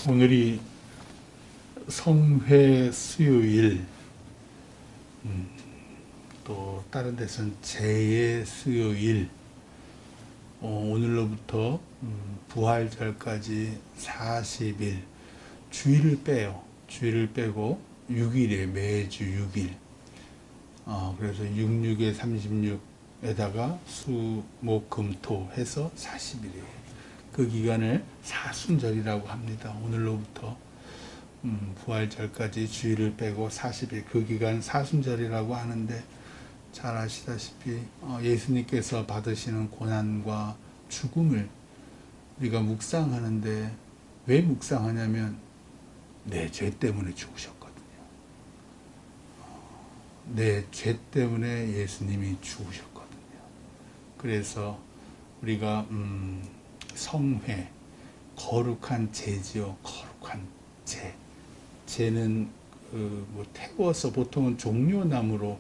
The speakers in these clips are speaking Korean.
오늘이 성회 수요일, 또 다른 데서는 제의 수요일, 오늘로부터 부활절까지 40일, 주일을 빼요. 주일을 빼고 6일에 매주 6일. 그래서 66에 36에다가 수, 목, 금, 토 해서 40일이에요. 그 기간을 사순절이라고 합니다. 오늘로부터 부활절까지 주일을 빼고 40일, 그 기간 사순절이라고 하는데, 잘 아시다시피 예수님께서 받으시는 고난과 죽음을 우리가 묵상하는데, 왜 묵상하냐면 내 죄 때문에 죽으셨거든요. 내 죄 때문에 예수님이 죽으셨거든요. 그래서 우리가 성회, 거룩한 제지요. 거룩한 제. 제는 태워서 보통은 종려나무로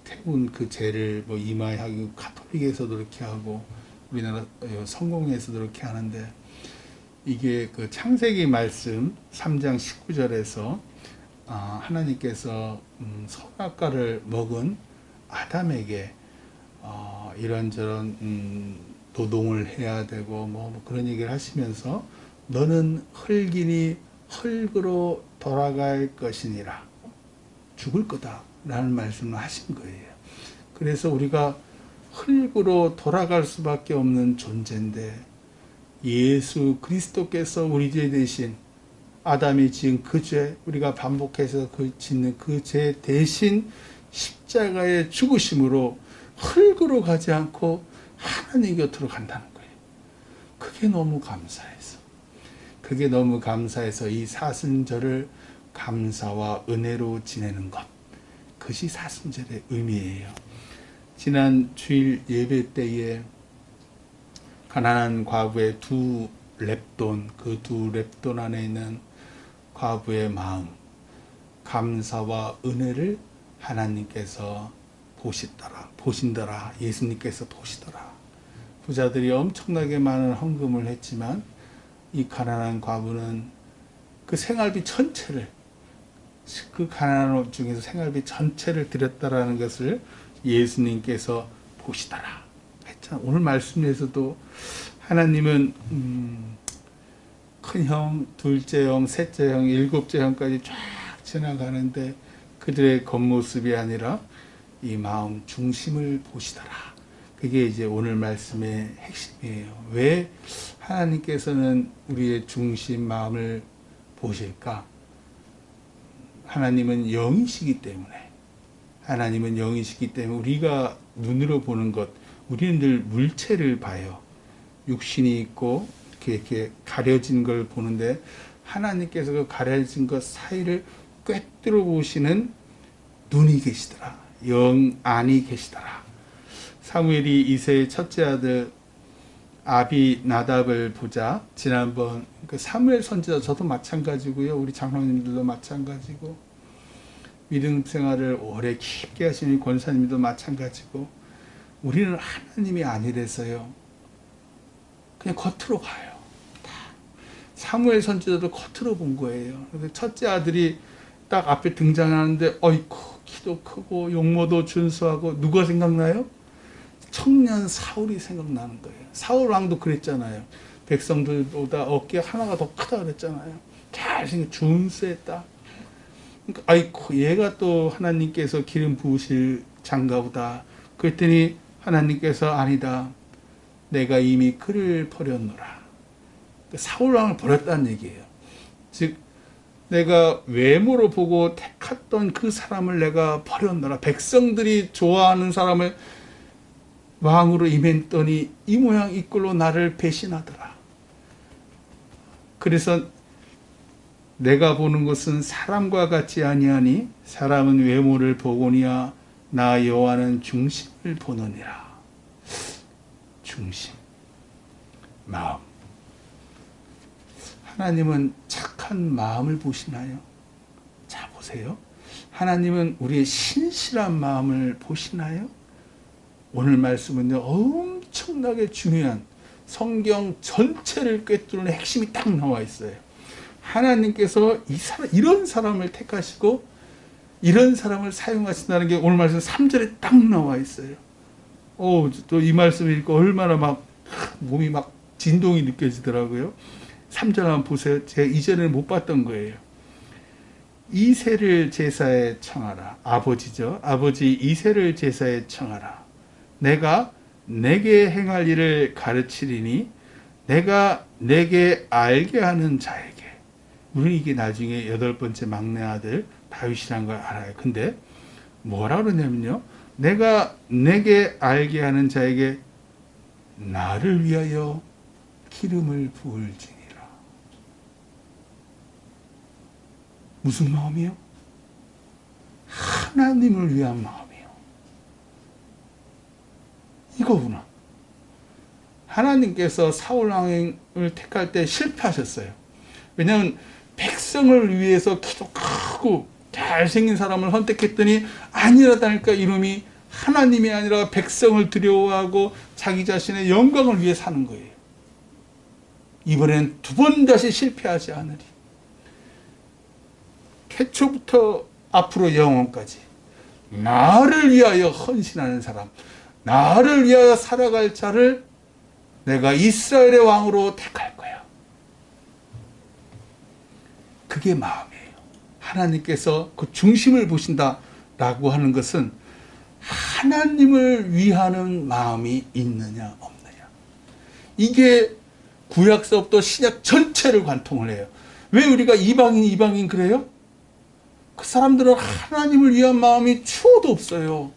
태운 그 제를 이마에 하고, 가톨릭에서도 그렇게 하고 우리나라 성공회에서도 그렇게 하는데, 이게 그 창세기 말씀 3장 19절에서 하나님께서 선악과를 먹은 아담에게 이런저런 노동을 해야 되고 뭐 그런 얘기를 하시면서, 너는 흙이니 흙으로 돌아갈 것이니라, 죽을 거다 라는 말씀을 하신 거예요. 그래서 우리가 흙으로 돌아갈 수밖에 없는 존재인데, 예수 그리스도께서 우리 죄 대신, 아담이 지은 그 죄, 우리가 반복해서 짓는 그 죄 대신 십자가의 죽으심으로 흙으로 가지 않고 하나님 곁으로 간다는 거예요. 그게 너무 감사해서, 그게 너무 감사해서 이 사순절을 감사와 은혜로 지내는 것, 그것이 사순절의 의미예요. 지난 주일 예배 때에 가난한 과부의 두 렙돈, 그 두 렙돈 안에 있는 과부의 마음, 감사와 은혜를 하나님께서 보신더라. 예수님께서 보시더라. 부자들이 엄청나게 많은 헌금을 했지만 이 가난한 과부는 그 생활비 전체를, 그 가난한 업 중에서 생활비 전체를 드렸다라는 것을 예수님께서 보시더라 했잖아. 오늘 말씀에서도 하나님은 큰형, 둘째형, 셋째형, 일곱째형까지 쫙 지나가는데, 그들의 겉모습이 아니라 이 마음 중심을 보시더라. 그게 이제 오늘 말씀의 핵심이에요. 왜 하나님께서는 우리의 중심 마음을 보실까? 하나님은 영이시기 때문에, 우리가 눈으로 보는 것, 우리는 늘 물체를 봐요. 육신이 있고 이렇게 가려진 걸 보는데, 하나님께서 그 가려진 것 사이를 꿰뚫어 보시는 눈이 계시더라. 영 안이 계시더라. 사무엘이 이새의 첫째 아들 아비나답을 보자, 지난번 그 사무엘 선지자, 저도 마찬가지고요, 우리 장로님들도 마찬가지고, 믿음 생활을 오래 깊게 하시는 권사님도 마찬가지고, 우리는 하나님이 아니래서요 그냥 겉으로 가요. 사무엘 선지자도 겉으로 본 거예요. 그래서 첫째 아들이 딱 앞에 등장하는데, 어이쿠, 키도 크고 용모도 준수하고, 누가 생각나요? 청년 사울이 생각나는 거예요. 사울 왕도 그랬잖아요. 백성들보다 어깨 하나가 더 크다 그랬잖아요. 잘생겨 준수했다. 그러니까 아이쿠, 얘가 또 하나님께서 기름 부으실 장가보다. 그랬더니 하나님께서 아니다, 내가 이미 그를 버렸노라. 사울 왕을 버렸다는 얘기예요. 즉, 내가 외모로 보고 택했던 그 사람을 내가 버렸노라. 백성들이 좋아하는 사람을 왕으로 임했더니 이 모양 이 꼴로 나를 배신하더라. 그래서 내가 보는 것은 사람과 같지 아니하니, 사람은 외모를 보거니와 나 여호와는 중심을 보느니라. 중심, 마음. 하나님은 착한 마음을 보시나요? 자, 보세요. 하나님은 우리의 신실한 마음을 보시나요? 오늘 말씀은요, 엄청나게 중요한, 성경 전체를 꿰뚫는 핵심이 딱 나와 있어요. 하나님께서 이런 사람을 택하시고 이런 사람을 사용하신다는 게 오늘 말씀 3절에 딱 나와 있어요. 또 이 말씀 읽고 얼마나 막 몸이 막 진동이 느껴지더라고요. 3절 한번 보세요. 제가 이전에 못 봤던 거예요. 이새를 제사에 청하라. 아버지죠. 아버지 이새를 제사에 청하라. 내가 내게 행할 일을 가르치리니 내가 내게 알게 하는 자에게. 물론 이게 나중에 8번째 막내 아들 다윗이란 걸 알아요. 근데 뭐라 그러냐면요. 내가 내게 알게 하는 자에게 나를 위하여 기름을 부을지니라. 무슨 마음이요? 하나님을 위한 마음이요. 이거구나. 하나님께서 사울 왕을 택할 때 실패하셨어요. 왜냐하면 백성을 위해서 키도 크고 잘생긴 사람을 선택했더니 아니라다니까 이놈이 하나님이 아니라 백성을 두려워하고 자기 자신의 영광을 위해 사는 거예요. 이번엔 2번 다시 실패하지 않으리. 태초부터 앞으로 영원까지 나를 위하여 헌신하는 사람, 나를 위하여 살아갈 자를 내가 이스라엘의 왕으로 택할 거야. 그게 마음이에요. 하나님께서 그 중심을 보신다라고 하는 것은 하나님을 위하는 마음이 있느냐 없느냐. 이게 구약서부터 신약 전체를 관통을 해요. 왜 우리가 이방인 그래요? 그 사람들은 하나님을 위한 마음이 추호도 없어요.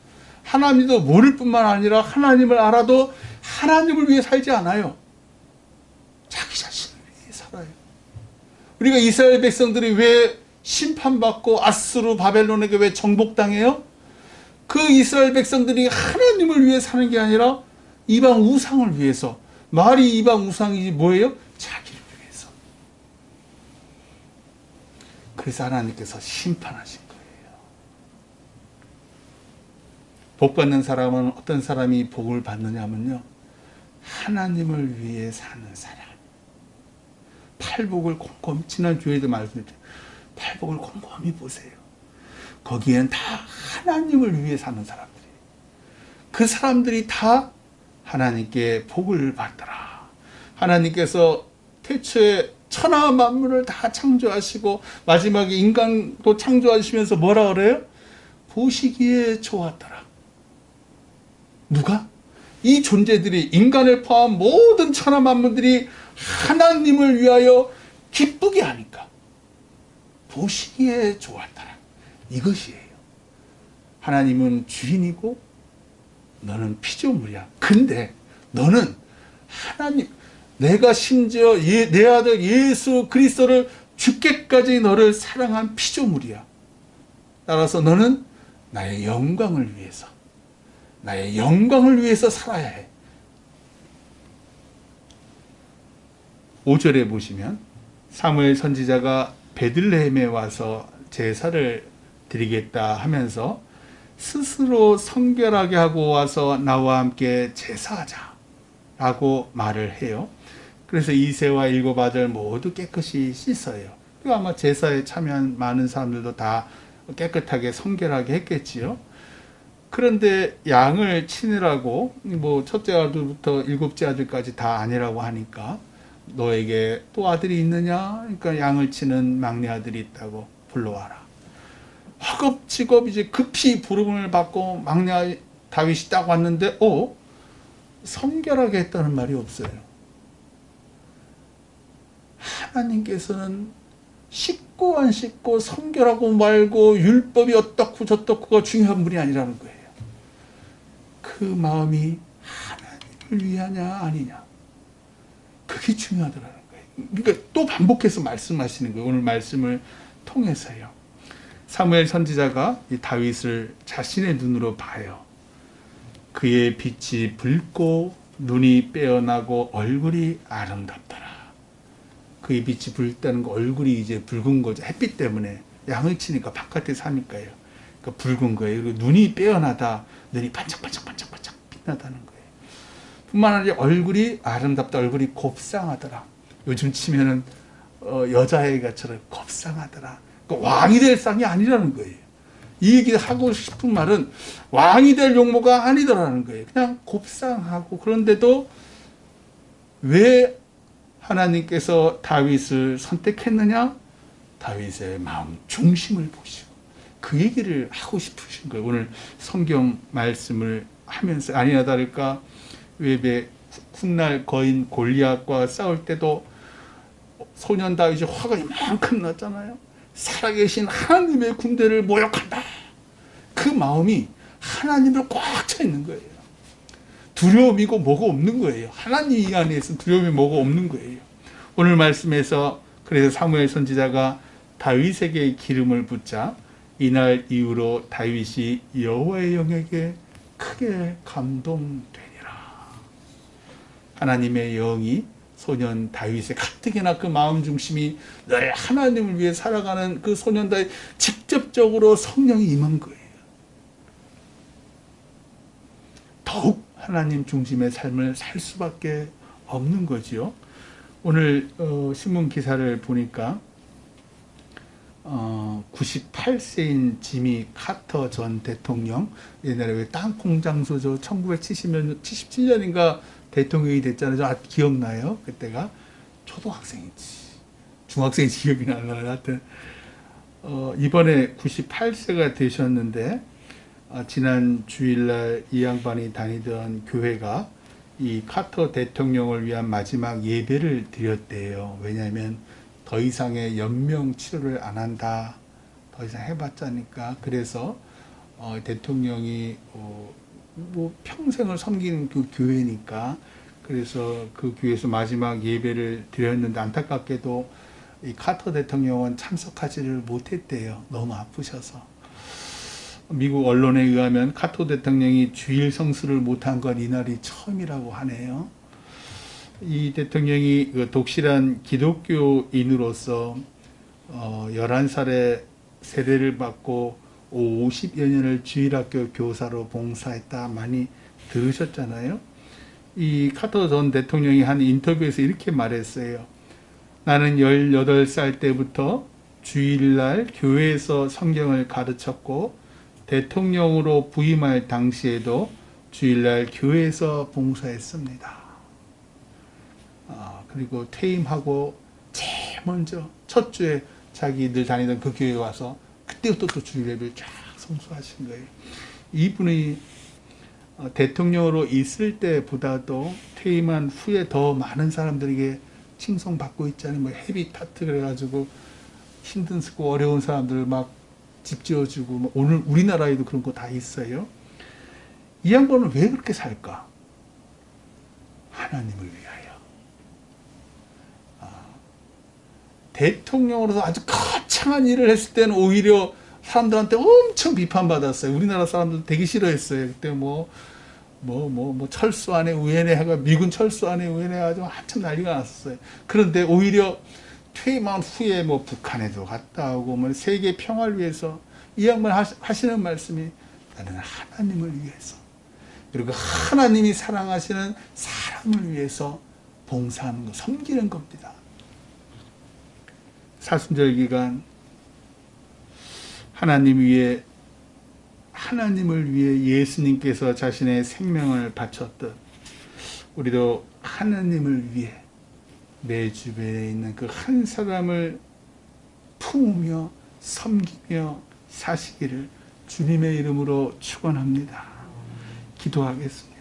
하나님도 모를 뿐만 아니라 하나님을 알아도 하나님을 위해 살지 않아요. 자기 자신을 위해 살아요. 우리가 이스라엘 백성들이 왜 심판받고 아수르 바벨론에게 왜 정복당해요? 그 이스라엘 백성들이 하나님을 위해 사는 게 아니라 이방 우상을 위해서. 말이 이방 우상이지 뭐예요? 자기를 위해서. 그래서 하나님께서 심판하신 거예요. 복 받는 사람은 어떤 사람이 복을 받느냐면요, 하나님을 위해 사는 사람. 팔복을 곰곰이, 지난 주에도 말씀드렸죠. 팔복을 곰곰이 보세요. 거기엔 다 하나님을 위해 사는 사람들이에요. 그 사람들이 다 하나님께 복을 받더라. 하나님께서 태초에 천하 만물을 다 창조하시고 마지막에 인간도 창조하시면서 뭐라 그래요? 보시기에 좋았더라. 누가? 이 존재들이, 인간을 포함한 모든 천하 만물들이 하나님을 위하여 기쁘게 하니까 보시기에 좋았더라. 이것이에요. 하나님은 주인이고 너는 피조물이야. 근데 너는 하나님, 내가 심지어 내 아들 예수 그리스도를 죽게까지 너를 사랑한 피조물이야. 따라서 너는 나의 영광을 위해서 살아야 해. 5절에 보시면 사무엘 선지자가 베들레헴에 와서 제사를 드리겠다 하면서 스스로 성결하게 하고 와서 나와 함께 제사하자라고 말을 해요. 그래서 이새와 7 아들 모두 깨끗이 씻어요. 아마 제사에 참여한 많은 사람들도 다 깨끗하게 성결하게 했겠지요. 그런데 양을 치느라고 첫째 아들부터 7째 아들까지 다 아니라고 하니까 너에게 또 아들이 있느냐? 그러니까 양을 치는 막내 아들이 있다고 불러와라. 허겁지겁 이제 급히 부름을 받고 막내 다윗이 딱 왔는데 성결하게 했다는 말이 없어요. 하나님께서는 씻고 안 씻고 성결하고 말고 율법이 어떻고 저떻고가 중요한 분이 아니라는 거예요. 그 마음이 하나님을 위하냐 아니냐, 그게 중요하더라는 거예요. 그러니까 또 반복해서 말씀하시는 거예요. 오늘 말씀을 통해서요. 사무엘 선지자가 이 다윗을 자신의 눈으로 봐요. 그의 빛이 붉고 눈이 빼어나고 얼굴이 아름답더라. 그의 빛이 붉다는 거, 얼굴이 이제 붉은 거죠. 햇빛 때문에 양을 치니까 바깥에 사니까요. 그러니까 붉은 거예요. 그리고 눈이 빼어나다, 눈이 반짝반짝 빛나다는 거예요. 뿐만 아니라 얼굴이 아름답다. 얼굴이 곱상하더라. 요즘 치면은 여자애가처럼 곱상하더라. 그러니까 왕이 될 쌍이 아니라는 거예요. 이 얘기 하고 싶은 말은 왕이 될 용모가 아니더라는 거예요. 그냥 곱상하고. 그런데도 왜 하나님께서 다윗을 선택했느냐? 다윗의 마음 중심을 보시고 그 얘기를 하고 싶으신 거예요. 오늘 성경 말씀을 하면서 아니나 다를까 왜 훗날 거인 골리앗과 싸울 때도 소년 다윗이 화가 이만큼 났잖아요. 살아계신 하나님의 군대를 모욕한다. 그 마음이 하나님을 꽉 차 있는 거예요. 두려움이고 뭐가 없는 거예요. 하나님 이 안에서 두려움이 뭐가 없는 거예요. 오늘 말씀에서 그래서 사무엘 선지자가 다윗에게 기름을 붓자 이날 이후로 다윗이 여호와의 영에게 크게 감동되니라. 하나님의 영이 소년 다윗의 가뜩이나 그 마음 중심이 늘 하나님을 위해 살아가는 그 소년 다윗 직접적으로 성령이 임한 거예요. 더욱 하나님 중심의 삶을 살 수밖에 없는 거지요. 오늘 신문 기사를 보니까 98세인 지미 카터 전 대통령, 옛날에 왜 땅콩 장소죠. 1977년인가 대통령이 됐잖아요. 아, 기억나요? 그때가 초등학생이지. 중학생인지 기억이 나요. 하여튼 이번에 98세가 되셨는데 지난 주일날 이 양반이 다니던 교회가 이 카터 대통령을 위한 마지막 예배를 드렸대요. 왜냐하면 더 이상의 연명 치료를 안 한다. 더 이상 해봤자니까. 그래서 대통령이 뭐 평생을 섬기는 그 교회니까 그래서 그 교회에서 마지막 예배를 드렸는데 안타깝게도 이 카터 대통령은 참석하지를 못했대요. 너무 아프셔서. 미국 언론에 의하면 카터 대통령이 주일 성수를 못한 건 이날이 처음이라고 하네요. 이 대통령이 독실한 기독교인으로서 11살에 세례를 받고 50여 년을 주일학교 교사로 봉사했다 많이 들으셨잖아요. 이 카터 전 대통령이 한 인터뷰에서 이렇게 말했어요. 나는 18살 때부터 주일날 교회에서 성경을 가르쳤고 대통령으로 부임할 당시에도 주일날 교회에서 봉사했습니다. 그리고 퇴임하고 제일 먼저 첫 주에 자기 늘 다니던 그 교회에 와서 그때부터 또 주일 예배를 쫙 성수하신 거예요. 이분이 대통령으로 있을 때보다도 퇴임한 후에 더 많은 사람들에게 칭송받고 있잖아요. 뭐 헤비타트 그래가지고 힘든 쓰고 어려운 사람들 막 집 지어주고 뭐 오늘 우리나라에도 그런 거 다 있어요. 이 양반은 왜 그렇게 살까? 하나님을 위하여. 대통령으로서 아주 거창한 일을 했을 때는 오히려 사람들한테 엄청 비판받았어요. 우리나라 사람들 되게 싫어했어요. 그때 뭐 철수 안에 우연에 해가 미군 철수 안에 우연해 가지고 한참 난리가 났었어요. 그런데 오히려 퇴임한 후에 뭐 북한에도 갔다 오고 뭐 세계 평화를 위해서 이 양반 하시는 말씀이 나는 하나님을 위해서 그리고 하나님이 사랑하시는 사람을 위해서 봉사하는 거, 섬기는 겁니다. 사순절 기간 하나님을 위해 예수님께서 자신의 생명을 바쳤듯 우리도 하나님을 위해 내 주변에 있는 그 한 사람을 품으며 섬기며 사시기를 주님의 이름으로 축원합니다. 기도하겠습니다.